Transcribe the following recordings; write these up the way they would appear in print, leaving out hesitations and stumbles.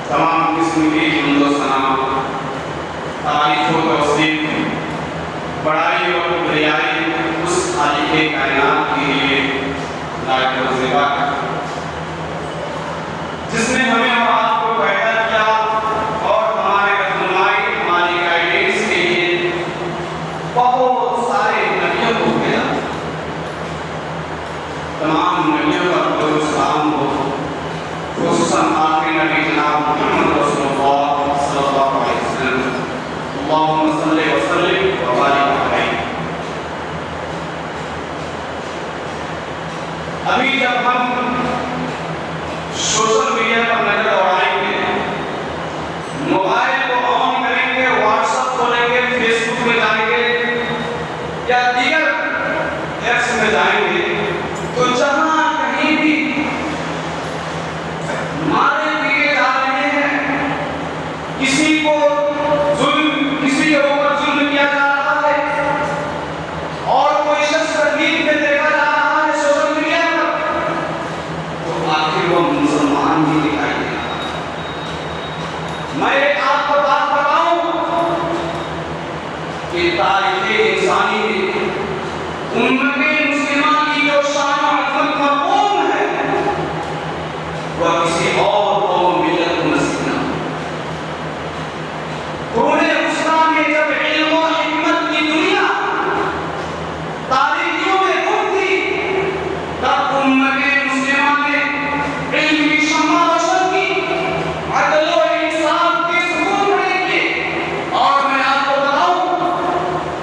तमाम किस्म की हिंदो सना तारीफ व तौसीफ बड़ाई और बड़ाई उस खालिक़े कायनात के लिए लायक व ज़िबा है जिसने हमें और आपको पैदा किया और हमारे रहनुमाई हमारी गाइडेंस के लिए बहुत सारे नबियों को भेजा। तमाम नबियों का दरूद सलाम हो, खुसूसन आखिरी नबी जनाब मुहम्मद रसूलुल्लाह सल्लल्लाहु अलैहि वसल्लम, अल्लाहुम्मा सल्लि व सल्लिम व बारिक अलैहि। अभी जब हम सोशल मीडिया पर नजर दौड़ाएंगे, मोबाइल को ऑन करेंगे, व्हाट्सएप खोलेंगे, फेसबुक में जाएंगे या दीगर ऐप्स में जाएंगे, तो जहां कहीं भी मारे पीटे जा रहे हैं, किसी को किसी के ऊपर जुल्म किया जा रहा है और कोई शख्स तकलीफ में देखा जा रहा है सोशल मीडिया पर, तो आखिर वो मुसलमान भी दिखाई दे रहा है। मैं आपको बात बताऊं कि तारीख़ इंसानी में उम्मत मुस्लिमा की जो शान और अज़मत मरहूम है, वह किसी और कौम मिल्लत को नसीब न हो। उन्होंने उसका में जब इल्म और हिकमत की दुनिया तारीखियों में गुम थी, तब उम्मत मुस्लिमा ने इल्म की शम्मा रोशन की, अदल और इंसाफ के सुकून खड़े किए। और मैं आपको बताऊं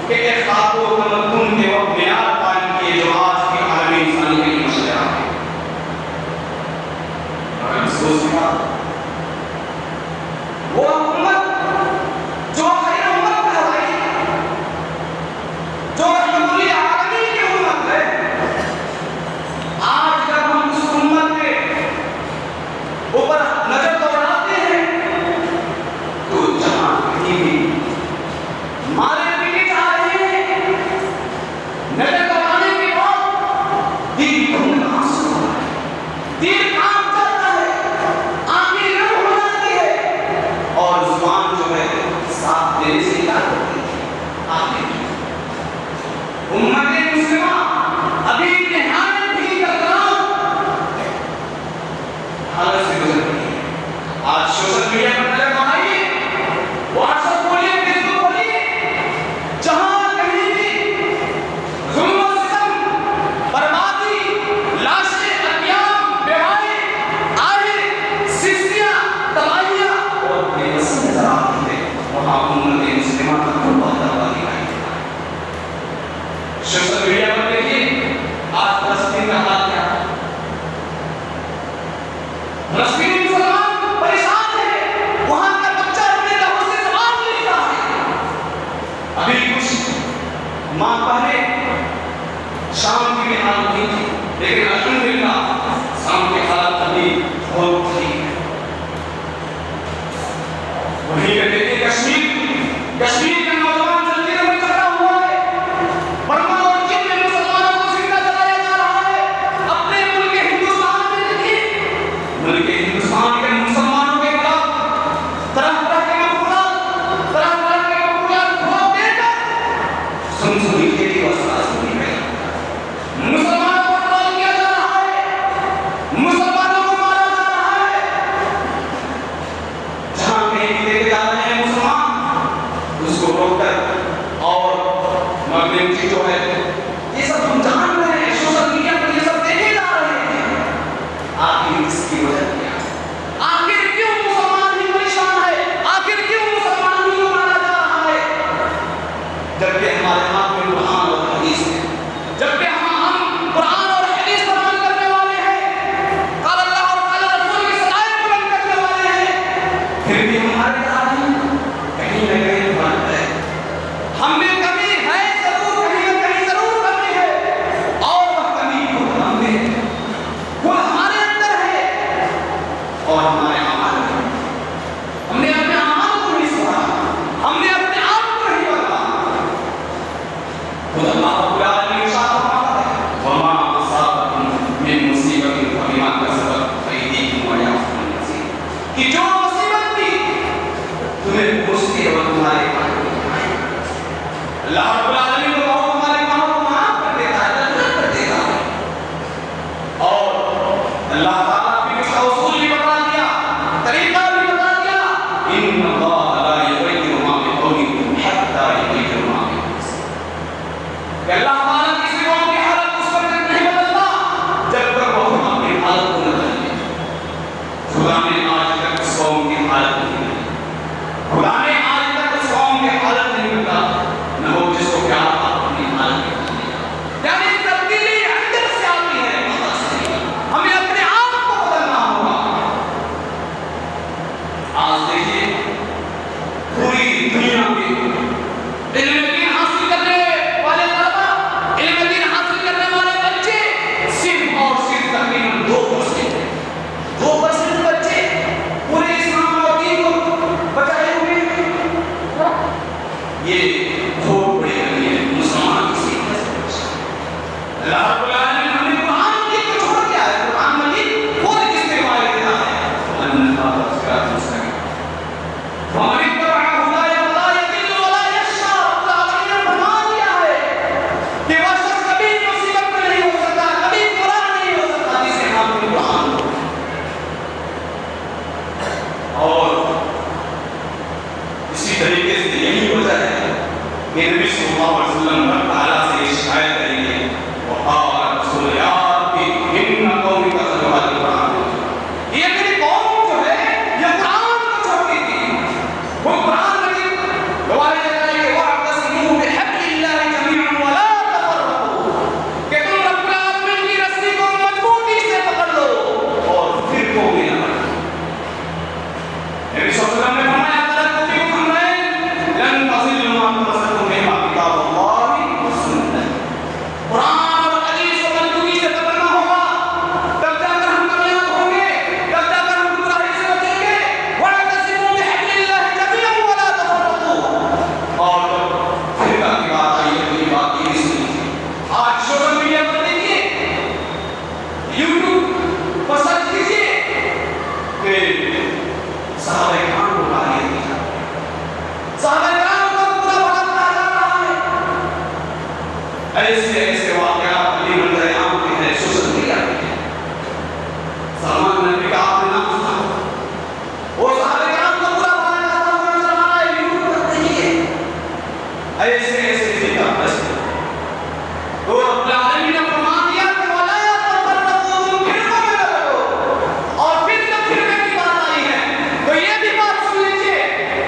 कि इख़्लाक़ व तमद्दुन के वक्त मेयार कायम किए जो आज के आलमी इंसानी के लिए मसला है। और अफसोस की बात, वो उम्मत जो खैर उम्मत कहलाई, जो रहमतुल आलमीन की उम्मत है, आज जब हम उस उम्मत के ऊपर नजर दौड़ाते हैं, तो जहां कहीं भी मारे पीटे जा रहे हैं, नजर दौड़ाने के बाद दिल घूमना आंसू आता है, दिल काम करता है, आंखें नम हो जाती है और जुबान जो है साथ देने से इनकार करती है। आखिर उम्मत मुस्लिमा अभी निहायत ही खतरनाक हालत से गुजर रही है। आज सोशल मीडिया पर नजर दौड़ाइए, व्हाट्सएप खोलिए, फेसबुक खोलिए, जहां कहीं भी जुल्म और सितम, बर्बादी, लाशें, अत्याचार, बेवाएं, आगे सिस्तियां, तबाहियां और बेबसी नजर आती है, वहां उम्मत मुस्लिमा का बहुत दबदबा दिखाई देता है। सोशल मीडिया पर देखिए आज फलस्तीन का हाल क्या है। फलस्तीनी मुसलमान परेशान है, वहां का बच्चा अपने लहू से जबान ले रहा है। अभी कुछ माह पहले शाम की हालत नहीं थी, लेकिन अल्हम्दुलिल्लाह शाम की हालत अभी बहुत ठीक है। वहीं पे देखिए कश्मीर का नौजवान जंजीरों में जकड़ा हुआ है, बर्मा और चीन में मुसलमानों को जिंदा जलाया जा रहा है। अपने मुल्क हिंदुस्तान में देखिए, मुल्क हिंदुस्तान के मुसलमानों के खिलाफ तरह तरह के मफरूज़ात फरोग़ देकर सुनसनी खेती और सरासनी है। मुसलमानों को कत्ल किया जा रहा है, मुसलमानों को मारा जा रहा है। जहां कहीं भी लेके जा रहे हैं मुसलमान, उसको रोककर और मगरब की जो है, ये सब हम जान रहे हैं, सोशल मीडिया पर ये सब देखे जा रहे हैं। आखिर इसकी वजह क्या है? आखिर क्यों मुसलमान ही परेशान है? आखिर क्यों मुसलमान ही मारा जा रहा है? जबकि हमारे हाथ में कुरान और हदीस है, जबकि हम कुरान और हदीस पर अमल करने वाले हैं, क़ाल अल्लाह और क़ाल रसूल की सदाएं बुलंद करने वाले हैं, फिर भी हमारे साथ कहीं न कहीं फर्क है। हम में कमी है जरूर, कहीं न कहीं जरूर कमी है, और वह कमी खुद हम में है, वो हमारे अंदर है और हमारे अमाल में। हमने अपने अमाल को नहीं सुना, हमने अपने आप को नहीं बदला। खुद अल्लाह रब्बुल आलमीन इरशाद फरमाता है, वमा असाबकुम मिन मुसीबतिन फबिमा कसबत अयदीकुम व यअफू अन कसीर, कि जो मुसीबत तुम्हें पूछती है और तुम्हारे कानों को माफ अल्लाह रब्बुल आलमीन को कहो तुम्हारे कानों को माफ कर देता है, रद्द कर देता है। और अल्लाह ताला भी उसका उसूल भी बता दिया, तरीका भी बता दिया, इन्नल्लाह ला युगय्यिरु मा बिक़ौमिन हत्ता युगय्यिरु मा बिअनफुसिहिम। अल्लाह ताला किसी कौम की हालत उस वक्त तक नहीं बदलता जब तक वो अपनी हालत को न बदले। खुदा ने आज तक उस कौम की हालत नहीं बदली, खुदा ने आज तक उस कौम की हालत नहीं बदला, न वो जिसको क्या अपनी हालत में बदलेगा। यानी तब्दीली अंदर से आती है, बाहर से नहीं। हमें अपने आप को बदलना होगा। आज देखिए पूरी दुनिया में इल्म दीन हासिल करने वाले तलबा, इल्म दीन हासिल करने वाले बच्चे सिर्फ और सिर्फ तकरीबन 2% हैं। 2% बच्चे पूरे इस्लाम और दीन को बचाए हुए हैं। ये बहुत बड़ी कमी है मुसलमान की सीखने से। अल्लाह रब्बुल आलमीन हमने कुरान मजीद को छोड़ दिया है। कुरान मजीद खुद इस्तेमाल देता है, अल्लाह तस्करा मुस्तकीम हमारी तरह हुदाया वला यदिल्लु वला यशा। रब्बुल आलमीन ने फरमा दिया है कि वह शख्स कभी मुसीबत में नहीं हो सकता, कभी गुनाह नहीं हो सकता जिसे हम कुरान को। और इसी तरीके से यही वजह है कि नबी सल्लल्लाहु अलैहि वसल्लम अल्लाह ताला से ये शिकायत करेंगे, वक़ाल रसूल या रब्बी इन्न कौमी कज़बू अल कुरान। ये मेरी कौम जो है ये कुरान को छोड़ती थी। वो कुरान मजीद दोबारा कहता है कि वअतसिमू बिहब्लिल्लाहि जमीअन वला तफर्रकू, कि तुम रब्बुल आलमीन की रस्सी को मजबूती से पकड़ लो और फिर को भी न हटो। नबी सल्लल्लाहु अलैहि वसल्लम ने फरमाया तलक्कू फीकुम अमरैन लन तज़िल्लू मा तमस्सकtum बिहिमा किताबुल्लाहि व सुन्नह। कुरान और हदीस को मजबूती से पकड़ना होगा, तब जाकर हम कामयाब होंगे, तब जाकर हम गुमराही से बचेंगे। वअतसिमू बिहब्लिल्लाहि जमीअन वला तफर्रकू। और फिर की बात आई, अगली बात ये सुनी। आज सोशल मीडिया पर देखिए, यूट्यूब पर सर्च कीजिए कि साहबे किराम को गालियां दी जा रही हैं, साहबे किराम को पूरा भड़काया जा रहा है। ऐसे ऐसे वाक़यात अली मंजर आम के हैं, सोशल मीडिया पे हैं। सलमान नबी का आपने नाम सुना, वो साहबे किराम को पूरा भड़काता हुआ नजर आ रहा है। यूट्यूब पर देखिए ऐसे ऐसे फिक्र बस। तो रब्बुल आलमीन ने फरमा दिया कि वला तफर्रकू, तुम फिरकों में न बंटो। और फिर जब फिरके की बात आई है तो ये भी बात सुन लीजिए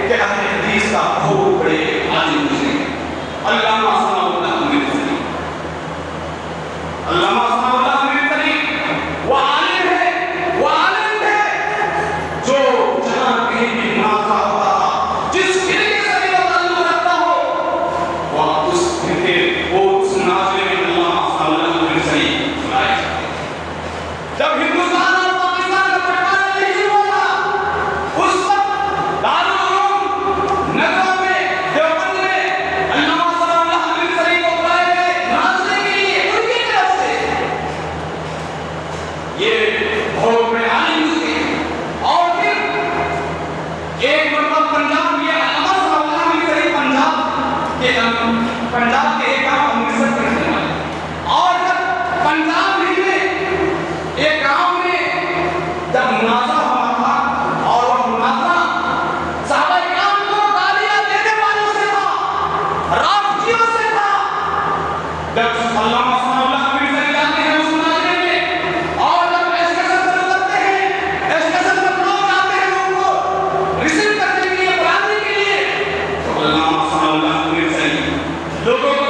कि अहले हदीस का बहुत बड़े आलिम गुजरे, अल्लामा सनाउल्लाह मिर्ज़ी। अल्लामा सनाउल्लाह मिर्ज़ी वो आलिम है, वो आलिम है जो जहाँ कहीं भी मुनाज़ा होता था, जिस फिरके से भी वो ताल्लुक़ रखता हो, वहाँ उस फिरके वो उस मुनाज़े में अल्लामा सनाउल्लाह मिर्ज़ी बुलाए जाते थे। जब हिंदुस्तान और पाकिस्तान का बंटवारा नहीं हुआ था, उस वक्त दारुल उलूम नगरों में, देवबंद में अल्लामा सनाउल्लाह मिर्ज़ी को बुलाए गए मुनाज़रे के लिए उनकी तरफ से। ये बहुत बड़े आलिम थे। और फिर एक मतलब पंजाब, ये अल्लामा सनाउल्लाह मिर्ज़ी पंजाब के एक गांव अमृतसर के रहने वाले। और जब पंजाब में एक गांव में जब मुनाज़ा हुआ था, और वह मुनाज़ा साहबा किराम को गालियां देने वालों से था, राफ़िजियों से था। जब अल्लामा सनाउल्लाह मिर्ज़ी जाते हैं उस मुनाज़रे में, और जब एस्टेशन पर उतरते हैं, एस्टेशन पर लोग आते हैं उनको रिसीव करने के लिए, बुलाने के लिए, तो अल्लामा सनाउल्लाह मिर्ज़ी लोगों को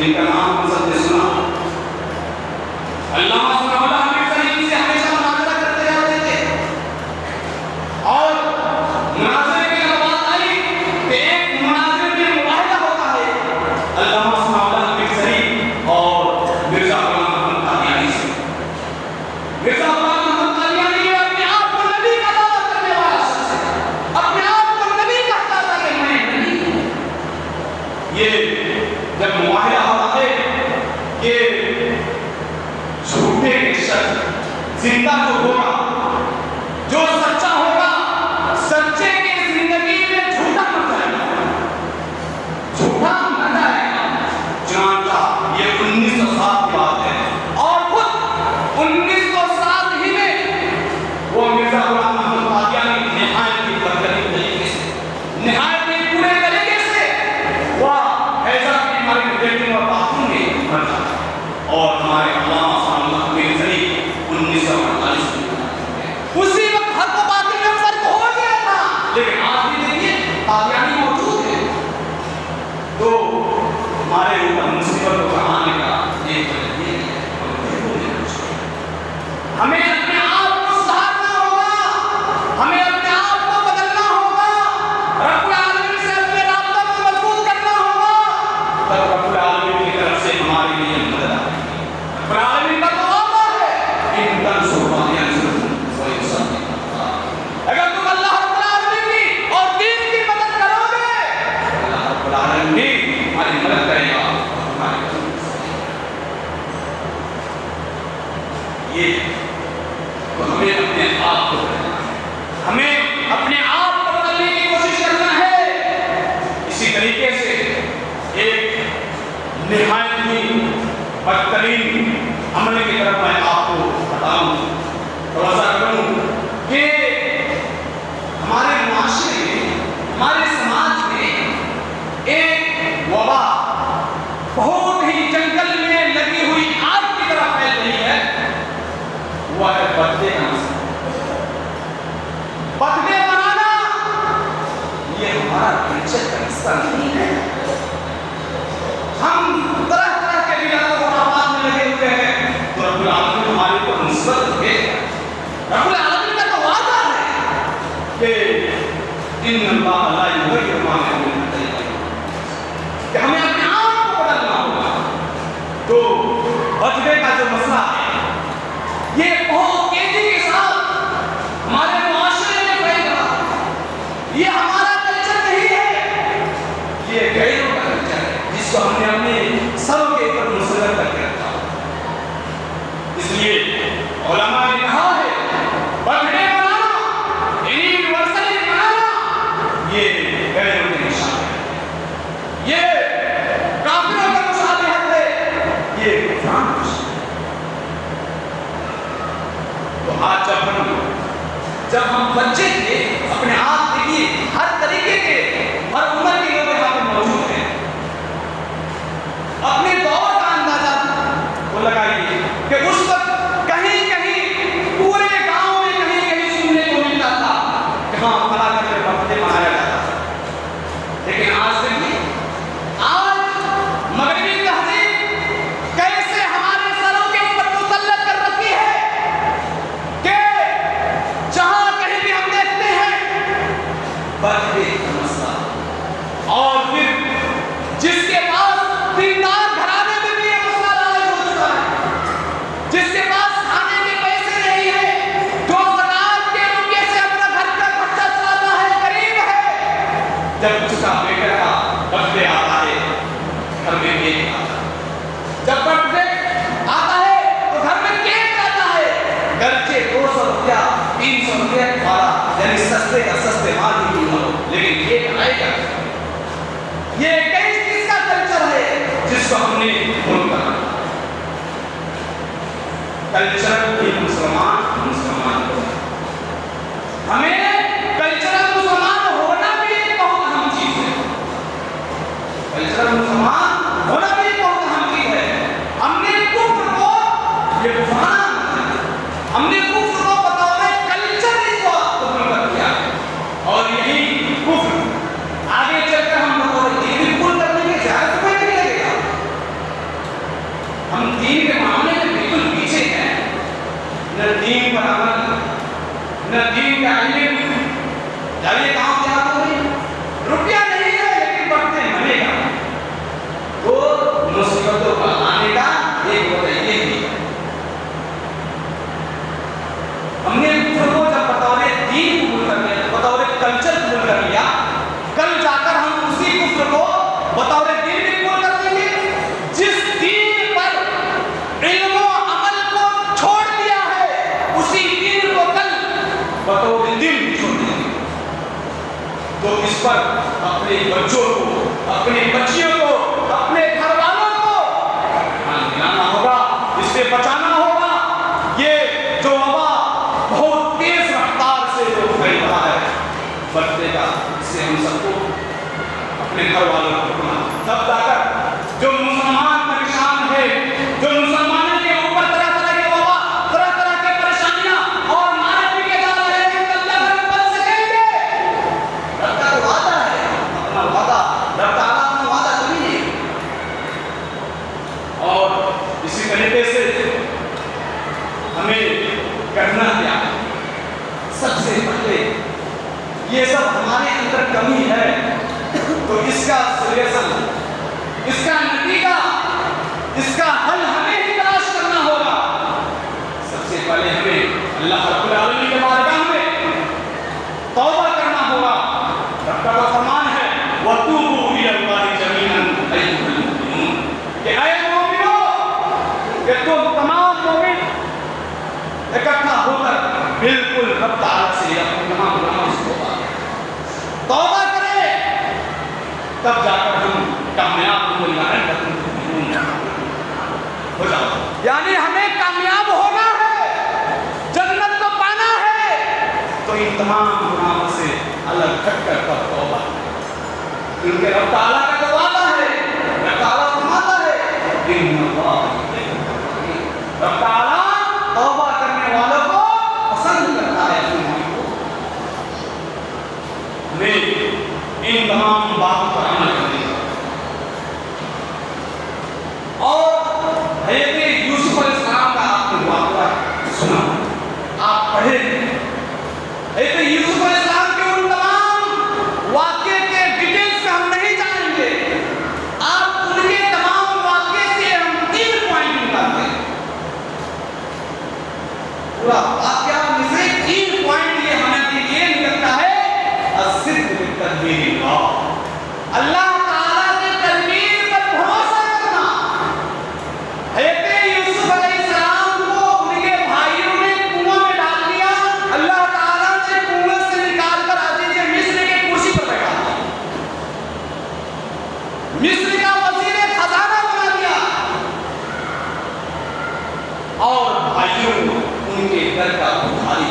जिनका नाम हम सबने सुना, अल्लामा सुन्नाहुल्लाह हमीद सलीम से हमेशा मुनाज़रा करते जाते थे और मुनाज़रे की जब बात आई कि एक मुनाज़रे में मुबाहिला होता है अल्लामा सुन्नाहुल्लाह हमीद सलीम और मिर्ज़ा गुलाम अहमद कादियानी से। मिर्ज़ा गुलाम अहमद कादियानी ने अपने आप को नबी का दावा करने वाला शख्स है, अपने आप को नबी कहता था कि मैं नबी हूं। ये जब मुबाहिला होता है, ये झूठे के शख्स जिंदा जो होगा, जो सच्चा होगा, सच्चे की जिंदगी में झूठा मर जाएगा, झूठा मर जाएगा। चुनांचा ये 1907 की बात है और खुद 1907 ही में वो मिर्ज़ा गुलाम अहमद कादियानी निहायत ही बदतरीन तरीके से, निहायत ही पूरे तरीके से वह ऐसा बीमारी में लेकिन वह बाथरूम में मर जाता और हमारे अल्लामा सुन्नाहुल्लाह हमीद सलीम 1948 में उसी वक्त हक व बातिल में फर्क हो गया था। लेकिन आज भी देखिए कादियानी मौजूद है, तो हमारे ऊपर मुसीबत को आने का एक वजह ये है, हमें अपने आप को सुधारना होगा, हमें अपने आप को बदलना होगा, रब्बुल आलमीन से अपने राब्ता को मजबूत करना होगा, तब रब्बुल आलमीन की तरफ से हमारे लिए मदद आएगी। रब्बुल आलमीन का तो वादा है इन तंसुरुल्लाह यंसुरकुम व युसब्बित। अगर तुम अल्लाह रब्बुल आलमीन की और दीन की मदद करोगे, अल्लाह रब्बुल आलमीन तुम्हारी मदद करेगा, तुम्हारी ये तो हमें अपने आप को बदलना है, हमें अपने आप को बदलने की कोशिश करना है। इसी तरीके से एक निहायत ही बदतरीन अमल की तरफ मैं आपको बताऊं, तवज्जो करूं कि हमारे मुआशरे में, हमारे समाज में एक वबा बहुत ही जंगल में लगी हुई आग की तरह फैल रही है, वह है पर्दे का मसला। पर्दे बनाना ये हमारा कल्चर का हिस्सा नहीं है। हम तरह तरह के बिलालों को आबाद में लगे हुए हैं, तो रब्बुल आलमीन हमारे को नुसरत भेजेगा। रब्बुल आलमीन का तो वादा है कि इन्नल्लाह ला युग़य्यिरु मा बिक़ौमिन कि हमें अपने आप को बदलना होगा। तो पर्दे का जो मसला है ये बहुत तेजी के साथ हमारे मुआशरे में फैल रहा है। ये हमारा कल्चर नहीं है, ये गैरों का कल्चर है जिसको हमने अपने सरों के ऊपर मुसल्लत करके रखा। इसलिए उलमा ने कहा है बर्थडे मनाना, एनिवर्सरी मनाना ये गैरों के निशान है, ये काफिरों का मुशाबिहत है, ये कुफरान का मुशाबिहत है। तो आज जब हम बच्चे थे, अपने आप देखिए हर तरीके के, हर उम्र के लोग यहाँ पे मौजूद हैं। अपने दौर का अंदाजा वो लगाइए कि उस वक्त कहीं कहीं पूरे गांव में कहीं कहीं सुनने को मिलता था कि हाँ फला करके बर्थडे मनाया जाता था। लेकिन आज देखिए, आज मगरिबी तहजीब कैसे हमारे सरों के ऊपर मुसल्लत कर रखी है कि जहां कहीं भी हम देखते हैं बर्थडे का मसला, और फिर जिसके पास दीनदार घराने में भी ये मसला राइज हो चुका है, जिसके पास खाने के पैसे नहीं है, जो ज़कात के रुपये से अपना घर का खर्चा चलाता है, गरीब है, जब उसका बेटे का बर्थडे आता है घर में केक आता है, जब बर्थडे आता है तो घर में केक आता है, घर के 200 रुपया 300 रुपया वाला, यानी सस्ते का सस्ते माल ही क्यों ना हो, लेकिन केक आएगा। ये कई किसका कल्चर है जिसको हमने भूल कर रखा। कल्चर की मुसलमान को हमें कल्चरल मुसलमान होना भी एक बहुत अहम चीज है। कल्चरल मुसलमान होना भी एक बहुत अहम चीज है। हमने कुफ्र को ये हमने कुफ्र को बताओ कल्चर इसको कुफ्र कर दिया है, और यही कुफ्र आगे चलकर हम लोगों को बिल्कुल करने की इजाजत नहीं लगेगा। पर अपने बच्चों को, अपने बच्चियों को, अपने घर वालों को ध्यान दिलाना होगा, इससे बचाना होगा। ये जो वबा बहुत तेज रफ्तार से जो फैल रहा है, बढ़ेगा, इससे हम सबको अपने घर वालों को रोकना, तब जाकर जो मुसलमान परेशान है, जो मुसलमानों के ऊपर तरह तरह के वबा, तरह तरह के परेशानियां और मारे पीटे जा रहे हैं, तब जाकर बच सकेंगे। रब का वादा है, अपना वादा, रब ताला अपना वादा कभी नहीं। और इसी तरीके से हमें करना क्या? सबसे पहले ये सब हमारे अंदर कमी है, तो इसका सॉल्यूशन, इसका नतीजा, इसका हल हमें ही तलाश करना होगा। सबसे पहले हमें अल्लाह रब्बुल आलमीन के बारगाह में तौबा करना होगा। रब का फरमान है, वतूबू इलल्लाहि जमीअन अय्युहल मुमिनून, कि ऐ मोमिनों, कि तुम तमाम मोमिन इकट्ठा होकर बिल्कुल रब ताला से अपने तमाम गुनाहों से तौबा करें, तब जाकर हम कामयाब हो जाओ। यानी हमें कामयाब होना है, जन्नत को पाना है, तो इन तमाम गुनाहों से अलग हटकर तब तौबा, क्योंकि रब ताला का जो वादा है, रब ताला फरमाता है, रब ताला तौबा करने वालों को पसंद करता है। हमें इन तमाम बातों पर अमल करना और हज़रत यूसुफ अलैहिस्सलाम का आपने वाक़या सुना, आप पढ़े। हज़रत यूसुफ अलैहिस्सलाम के उन तमाम वाक़ये के डिटेल्स में हम नहीं जानेंगे, आप उनके तमाम वाक़ये से हम 3 पॉइंट निकालते हैं। पूरा वाक़या में से 3 पॉइंट ये हमें ये निकलता है, अस्सिद्क़ बितदबीरिल्लाह, अल्लाह ताला के तदबीर पर भरोसा करना। हज़रत यूसुफ अलैहिस्सलाम को उनके भाइयों ने कुआं में डाल दिया, अल्लाह ताला ने कुएं से निकालकर अज़ीज़ मिस्र की कुर्सी पर बैठा दिया, मिस्र का वज़ीर खजाना बना दिया, और भाइयों उनके घर का भिखारी,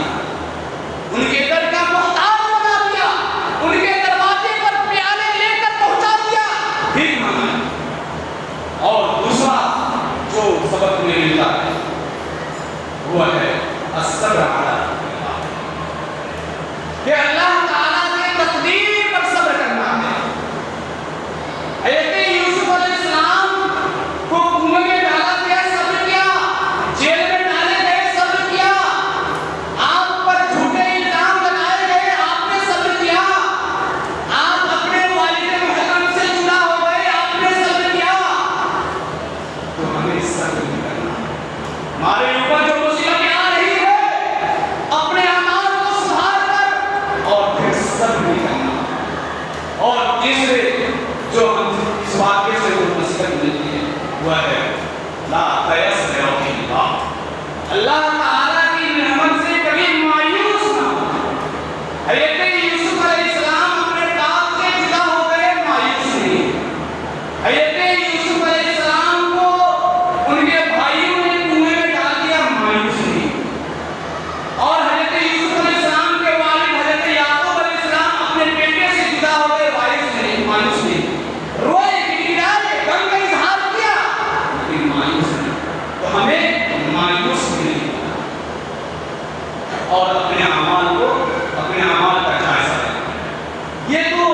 उनके घर का मोहताज बना दिया, उनके दरवाजे पर प्याले लेकर पहुंचा दिया, भीख मांगा। और दूसरा जो सबक हमें मिलता है वो है अस्सब्र अला अल्लाह, कि अल्लाह ताला की तकदीर पर सब्र करना है। हज़रत यूसुफ अलैहिस्सलाम को कुएं में डाला गया, सब्र किया, जेल में डाले गए, सब्र किया, आप पर झूठे इल्जाम लगाए गए, आपने सब्र किया, आप अपने वालिद मुहर्रम से जुदा हो गए, आपने सब्र किया। तो हमें सब्र नहीं करना, हमारे ऊपर जो मुसीबतें आ रही है, अपने अमाल को सुधार कर और फिर सब्र नहीं करना। और तीसरे जो हम इस वाक़ये से जो नसीहत मिलती है वह है ला तयस्सर बिल्लाह, अल्लाह ताला की नेमत से कभी मायूस ना हो। हज़रत यूसुफ अलैहिस्सलाम अपने बाप से जुदा हो गए, मायूस नहीं। हज़रत यूसुफ अलैहिस्सलाम को उनके भाइयों ने कुएं में डाल दिया, मायूस नहीं। और हज़रत यूसुफ अलैहिस्सलाम के वालिद हज़रत याकूब अलैहिस्सलाम अपने बेटे से जुदा हो गए, मायूस नहीं। रोए, गिड़गिड़ाए, गम का इजहार किया, लेकिन मायूस नहीं। तो हमें मायूस नहीं होना और अपने अमाल का जायजा लेना। ये तो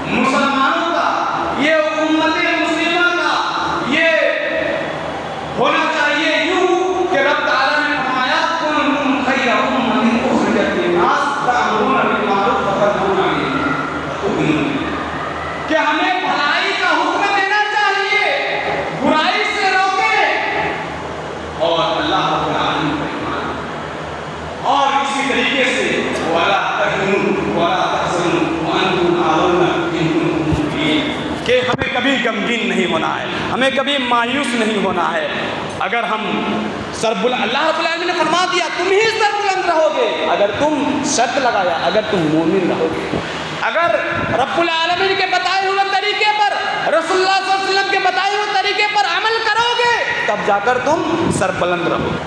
मुसलमानों का, ये उम्मत मुस्लिमा का ये होना चाहिए यूं कि रब ताला ने फरमाया, कुंतुम खैरा उम्मतिन उखरिजत लिन्नास तअमुरूना बिल मारूफ व तनहौना अनिल मुनकर, कि हमें भलाई का हुक्म देना चाहिए, बुराई से रोकें और अल्लाह रब्बुल आलमीन पर ईमान। और इसी तरीके से वला तहनु वला तहज़नु व अंतुम आलौना इन कुंतुम मुमिनीन, कि हमें कभी गमगीन नहीं होना है, हमें कभी मायूस नहीं होना है। अगर हम अल्लाह रब्बुल आलमीन ने फरमा दिया तुम ही सरबुलंद रहोगे, अगर तुम शर्त लगाया, अगर तुम मोमिन रहोगे, अगर रब्बुल आलमीन के बताए हुए तरीके पर, रसूलुल्लाह सल्लल्लाहु अलैहि वसल्लम के बताए हुए तरीके पर अमल करोगे, तब जाकर तुम सरबुलंद रहोगे।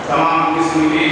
तमाम किस्म की